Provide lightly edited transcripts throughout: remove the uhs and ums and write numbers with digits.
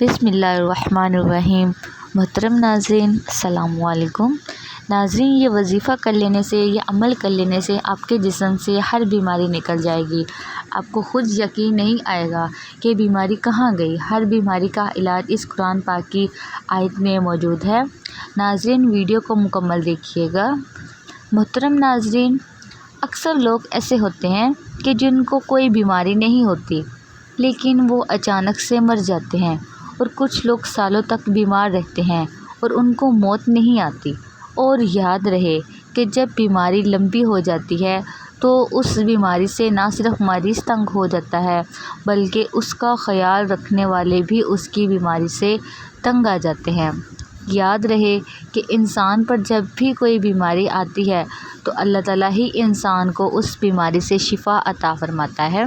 بسم اللہ الرحمن الرحیم۔ محترم ناظرین السلام علیکم۔ ناظرین، یہ وظیفہ کر لینے سے، یہ عمل کر لینے سے آپ کے جسم سے ہر بیماری نکل جائے گی۔ آپ کو خود یقین نہیں آئے گا کہ بیماری کہاں گئی۔ ہر بیماری کا علاج اس قرآن پاک کی آیت میں موجود ہے۔ ناظرین، ویڈیو کو مکمل دیکھیے گا۔ محترم ناظرین، اکثر لوگ ایسے ہوتے ہیں کہ جن کو کوئی بیماری نہیں ہوتی لیکن وہ اچانک سے مر جاتے ہیں، اور کچھ لوگ سالوں تک بیمار رہتے ہیں اور ان کو موت نہیں آتی۔ اور یاد رہے کہ جب بیماری لمبی ہو جاتی ہے تو اس بیماری سے نہ صرف مریض تنگ ہو جاتا ہے بلکہ اس کا خیال رکھنے والے بھی اس کی بیماری سے تنگ آ جاتے ہیں۔ یاد رہے کہ انسان پر جب بھی کوئی بیماری آتی ہے تو اللہ تعالیٰ ہی انسان کو اس بیماری سے شفا عطا فرماتا ہے۔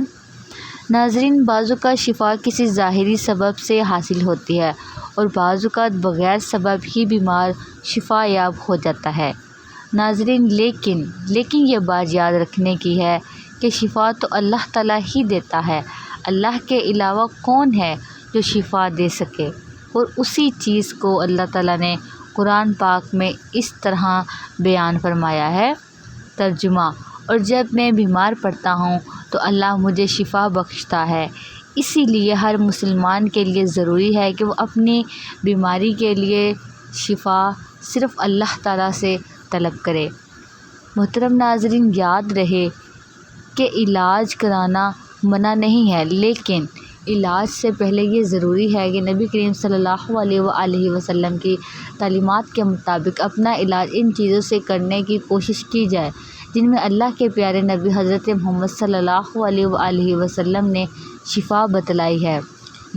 ناظرین، بعض اوقات شفا کسی ظاہری سبب سے حاصل ہوتی ہے اور بعض اوقات بغیر سبب ہی بیمار شفا یاب ہو جاتا ہے۔ ناظرین، لیکن یہ بات یاد رکھنے کی ہے کہ شفا تو اللہ تعالیٰ ہی دیتا ہے۔ اللہ کے علاوہ کون ہے جو شفا دے سکے؟ اور اسی چیز کو اللہ تعالیٰ نے قرآن پاک میں اس طرح بیان فرمایا ہے۔ ترجمہ: اور جب میں بیمار پڑتا ہوں تو اللہ مجھے شفا بخشتا ہے۔ اسی لیے ہر مسلمان کے لیے ضروری ہے کہ وہ اپنی بیماری کے لیے شفا صرف اللہ تعالیٰ سے طلب کرے۔ محترم ناظرین، یاد رہے کہ علاج کرانا منع نہیں ہے، لیکن علاج سے پہلے یہ ضروری ہے کہ نبی کریم صلی اللہ علیہ وآلہ وسلم کی تعلیمات کے مطابق اپنا علاج ان چیزوں سے کرنے کی کوشش کی جائے جن میں اللہ کے پیارے نبی حضرت محمد صلی اللہ علیہ وآلہ وسلم نے شفا بتلائی ہے۔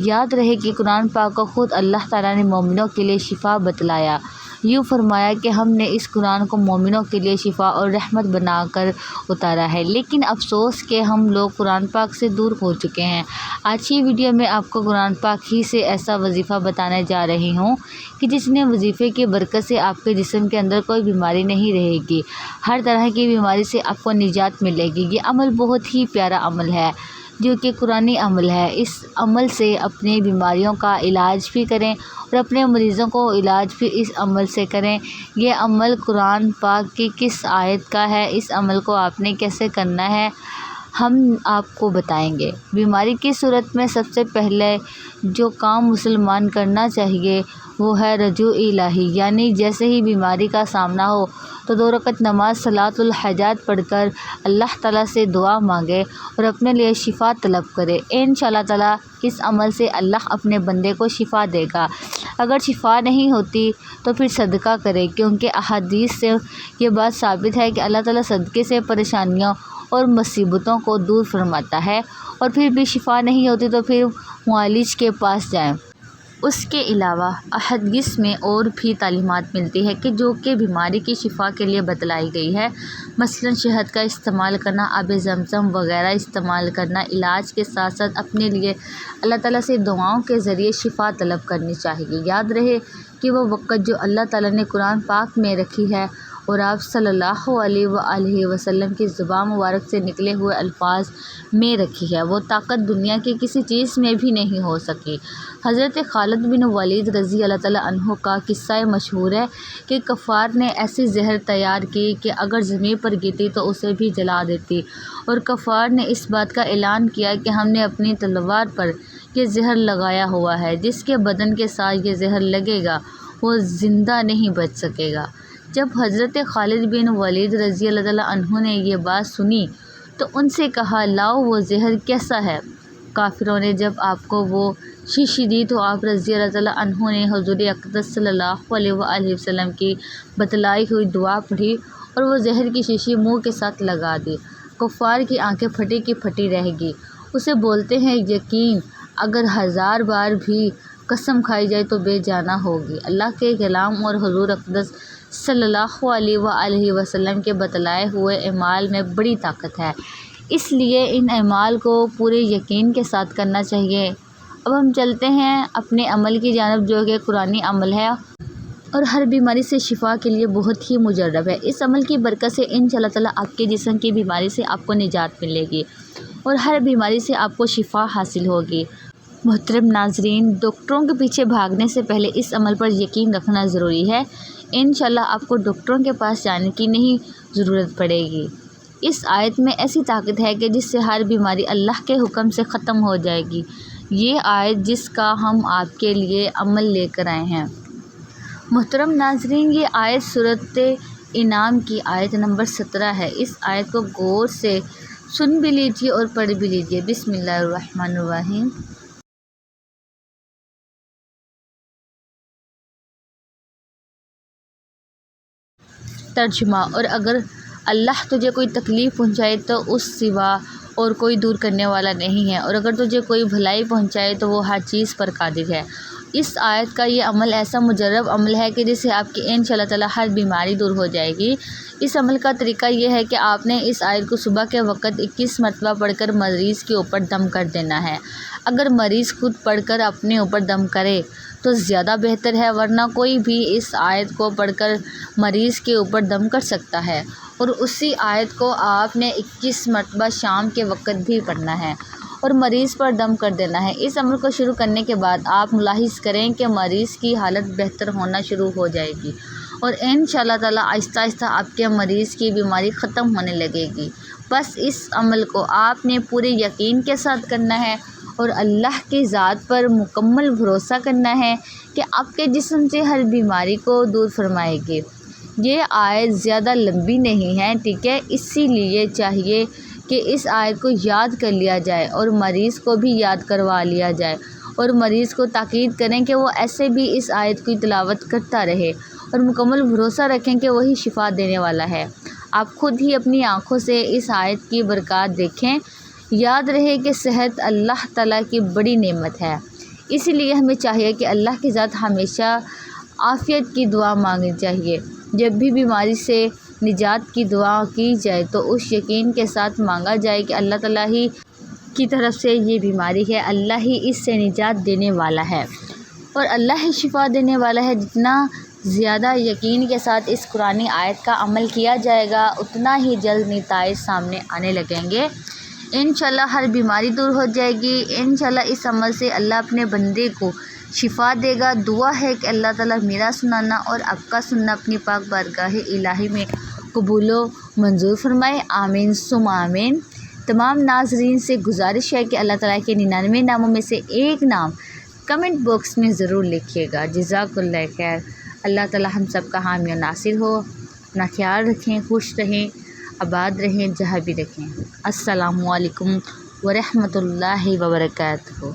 یاد رہے کہ قرآن پاک کو خود اللہ تعالیٰ نے مومنوں کے لیے شفا بتلایا۔ یوں فرمایا کہ ہم نے اس قرآن کو مومنوں کے لیے شفا اور رحمت بنا کر اتارا ہے، لیکن افسوس کہ ہم لوگ قرآن پاک سے دور ہو چکے ہیں۔ آج کی ویڈیو میں آپ کو قرآن پاک ہی سے ایسا وظیفہ بتانے جا رہی ہوں کہ جس نے وظیفے کی برکت سے آپ کے جسم کے اندر کوئی بیماری نہیں رہے گی، ہر طرح کی بیماری سے آپ کو نجات ملے گی۔ یہ عمل بہت ہی پیارا عمل ہے جو کہ قرآنی عمل ہے۔ اس عمل سے اپنی بیماریوں کا علاج بھی کریں اور اپنے مریضوں کو علاج بھی اس عمل سے کریں۔ یہ عمل قرآن پاک کی کس آیت کا ہے، اس عمل کو آپ نے کیسے کرنا ہے، ہم آپ کو بتائیں گے۔ بیماری کی صورت میں سب سے پہلے جو کام مسلمان کرنا چاہیے وہ ہے رجوع الہی، یعنی جیسے ہی بیماری کا سامنا ہو تو 2 رکعت نماز صلاۃ الحاجات پڑھ کر اللہ تعالیٰ سے دعا مانگے اور اپنے لیے شفا طلب کرے۔ انشاءاللہ تعالیٰ اس عمل سے اللہ اپنے بندے کو شفا دے گا۔ اگر شفا نہیں ہوتی تو پھر صدقہ کرے، کیونکہ احادیث سے یہ بات ثابت ہے کہ اللہ تعالیٰ صدقے سے پریشانیوں اور مصیبتوں کو دور فرماتا ہے۔ اور پھر بھی شفا نہیں ہوتی تو پھر معالج کے پاس جائیں۔ اس کے علاوہ احادیث میں اور بھی تعلیمات ملتی ہے کہ جو کہ بیماری کی شفا کے لیے بتلائی گئی ہے، مثلاً شہد کا استعمال کرنا، آب زمزم وغیرہ استعمال کرنا۔ علاج کے ساتھ ساتھ اپنے لیے اللہ تعالیٰ سے دعاؤں کے ذریعے شفا طلب کرنی چاہیے۔ یاد رہے کہ وہ وقت جو اللہ تعالیٰ نے قرآن پاک میں رکھی ہے اور آپ صلی اللہ علیہ وآلہ وسلم کی زبان مبارک سے نکلے ہوئے الفاظ میں رکھی ہے، وہ طاقت دنیا کی کسی چیز میں بھی نہیں ہو سکی۔ حضرت خالد بن ولید رضی اللہ تعالیٰ عنہ کا قصہ مشہور ہے کہ کفار نے ایسی زہر تیار کی کہ اگر زمین پر گرتی تو اسے بھی جلا دیتی، اور کفار نے اس بات کا اعلان کیا کہ ہم نے اپنی تلوار پر یہ زہر لگایا ہوا ہے، جس کے بدن کے ساتھ یہ زہر لگے گا وہ زندہ نہیں بچ سکے گا۔ جب حضرت خالد بن ولید رضی اللہ تعالیٰ عنہ نے یہ بات سنی تو ان سے کہا، لاؤ وہ زہر کیسا ہے؟ کافروں نے جب آپ کو وہ شیشی دی تو آپ رضی اللہ تعالیٰ عنہ نے حضور اقدس صلی اللہ علیہ وآلہ وسلم کی بتلائی ہوئی دعا پڑھی اور وہ زہر کی شیشی منہ کے ساتھ لگا دی۔ کفار کی آنکھیں پھٹی کی پھٹی رہ گئی۔ اسے بولتے ہیں، یقین اگر 1000 بار بھی قسم کھائی جائے تو بے جانا ہوگی۔ اللہ کے کلام اور حضور اقدس صلی اللہ علیہ وآلہ وسلم کے بتلائے ہوئے اعمال میں بڑی طاقت ہے، اس لیے ان اعمال کو پورے یقین کے ساتھ کرنا چاہیے۔ اب ہم چلتے ہیں اپنے عمل کی جانب جو کہ قرآنی عمل ہے اور ہر بیماری سے شفا کے لیے بہت ہی مجرب ہے۔ اس عمل کی برکت سے انشاءاللہ تعالیٰ آپ کے جسم کی بیماری سے آپ کو نجات ملے گی اور ہر بیماری سے آپ کو شفا حاصل ہوگی۔ محترم ناظرین، ڈاکٹروں کے پیچھے بھاگنے سے پہلے اس عمل پر یقین رکھنا ضروری ہے۔ انشاءاللہ آپ کو ڈاکٹروں کے پاس جانے کی نہیں ضرورت پڑے گی۔ اس آیت میں ایسی طاقت ہے کہ جس سے ہر بیماری اللہ کے حکم سے ختم ہو جائے گی۔ یہ آیت جس کا ہم آپ کے لیے عمل لے کر آئے ہیں۔ محترم ناظرین، یہ آیت سورۃ انعام کی آیت نمبر 17 ہے۔ اس آیت کو غور سے سن بھی لیجیے اور پڑھ بھی لیجیے۔ بسم اللہ الرحمن الرحیم۔ ترجمہ: اور اگر اللہ تجھے کوئی تکلیف پہنچائے تو اس سوا اور کوئی دور کرنے والا نہیں ہے، اور اگر تجھے کوئی بھلائی پہنچائے تو وہ ہر چیز پر قادر ہے۔ اس آیت کا یہ عمل ایسا مجرب عمل ہے کہ جس سے آپ کی انشاءاللہ تعالی ہر بیماری دور ہو جائے گی۔ اس عمل کا طریقہ یہ ہے کہ آپ نے اس آیت کو صبح کے وقت 21 مرتبہ پڑھ کر مریض کے اوپر دم کر دینا ہے۔ اگر مریض خود پڑھ کر اپنے اوپر دم کرے تو زیادہ بہتر ہے، ورنہ کوئی بھی اس آیت کو پڑھ کر مریض کے اوپر دم کر سکتا ہے، اور اسی آیت کو آپ نے 21 مرتبہ شام کے وقت بھی پڑھنا ہے اور مریض پر دم کر دینا ہے۔ اس عمل کو شروع کرنے کے بعد آپ ملاحظ کریں کہ مریض کی حالت بہتر ہونا شروع ہو جائے گی، اور انشاءاللہ تعالی آہستہ آہستہ آپ کے مریض کی بیماری ختم ہونے لگے گی۔ بس اس عمل کو آپ نے پورے یقین کے ساتھ کرنا ہے اور اللہ کی ذات پر مکمل بھروسہ کرنا ہے کہ آپ کے جسم سے ہر بیماری کو دور فرمائے گی۔ یہ آیت زیادہ لمبی نہیں ہے، ٹھیک ہے؟ اسی لیے چاہیے کہ اس آیت کو یاد کر لیا جائے اور مریض کو بھی یاد کروا لیا جائے، اور مریض کو تاکید کریں کہ وہ ایسے بھی اس آیت کی تلاوت کرتا رہے، اور مکمل بھروسہ رکھیں کہ وہی شفا دینے والا ہے۔ آپ خود ہی اپنی آنکھوں سے اس آیت کی برکات دیکھیں۔ یاد رہے کہ صحت اللہ تعالیٰ کی بڑی نعمت ہے، اسی لیے ہمیں چاہیے کہ اللہ کی ذات ہمیشہ عافیت کی دعا مانگنی چاہیے۔ جب بھی بیماری سے نجات کی دعا کی جائے تو اس یقین کے ساتھ مانگا جائے کہ اللہ تعالیٰ ہی کی طرف سے یہ بیماری ہے، اللہ ہی اس سے نجات دینے والا ہے اور اللہ ہی شفا دینے والا ہے۔ جتنا زیادہ یقین کے ساتھ اس قرآنی آیت کا عمل کیا جائے گا، اتنا ہی جلد نتائج سامنے آنے لگیں گے۔ انشاءاللہ ہر بیماری دور ہو جائے گی۔ انشاءاللہ اس عمل سے اللہ اپنے بندے کو شفا دے گا۔ دعا ہے کہ اللہ تعالیٰ میرا سنانا اور آپ کا سننا اپنی پاک بارگاہ الہی میں قبول و منظور فرمائے۔ آمین ثم آمین۔ تمام ناظرین سے گزارش ہے کہ اللہ تعالیٰ کے 99 ناموں میں سے ایک نام کمنٹ باکس میں ضرور لکھیے گا۔ جزاک اللہ خیر۔ اللہ تعالیٰ ہم سب کا حامی و ناصر ہو۔ اپنا خیال رکھیں، خوش رہیں، آباد رہیں، جہاں بھی رکھیں۔ السلام علیکم ورحمۃ اللہ وبرکاتہ۔